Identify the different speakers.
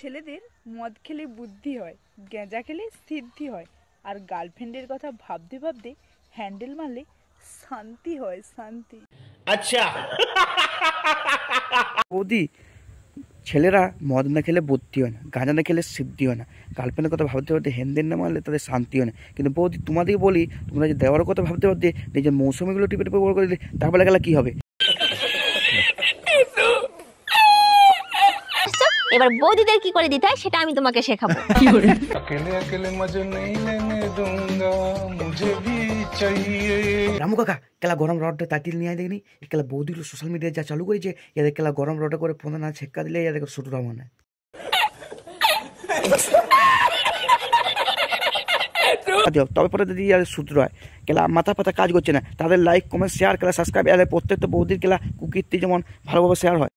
Speaker 1: ছেলেদের মদ খেলে বুদ্ধি হয়, গাঁজা খেলে সিদ্ধি হয়, আর গার্লফ্রেন্ডের কথা ভাবতে ভাবতে হ্যান্ডেল মারলে শান্তি হয়, শান্তি।
Speaker 2: আচ্ছা
Speaker 3: বৌদি, ছেলেরা মদ না খেলে বুদ্ধি হয় না, গাঁজা না খেলে সিদ্ধি হয় না, গার্লফ্রেন্ডের কথা ভাবতে ভাবতে হ্যান্ডেল না মারলে তাদের শান্তি হয় না। কিন্তু বৌদি, তোমাদেরকে বলি, তোমরা যে দেওয়ার কথা ভাবতে ভাবতে নিজের মৌসুমিগুলো টিপে টিপে বড় করে দিলে, তারপরে গেলে কি হবে?
Speaker 4: এবার বৌদিদের কি করে দিতে হয় সেটা আমি তোমাকে শেখাবো।
Speaker 3: রামু কাকা, কেলা গরম রডটা তাতিল নিয়ে দেখনি, কেলা বৌদিগুলো সোশ্যাল মিডিয়ায় যা চালু করেছে, এদের কেলা গরম রডে করে ফোন না ছেক্কা দিলে এদের শুরু মানে তবে পরে যদি সূত্র হয় কেলা মাথা পাতা কাজ করছে না, তাদের লাইক কমেন্ট শেয়ার কেলা সাবস্ক্রাইব এলে প্রত্যেকটা বৌদির কেলা কুকীর্তি যেমন ভালোভাবে শেয়ার হয়।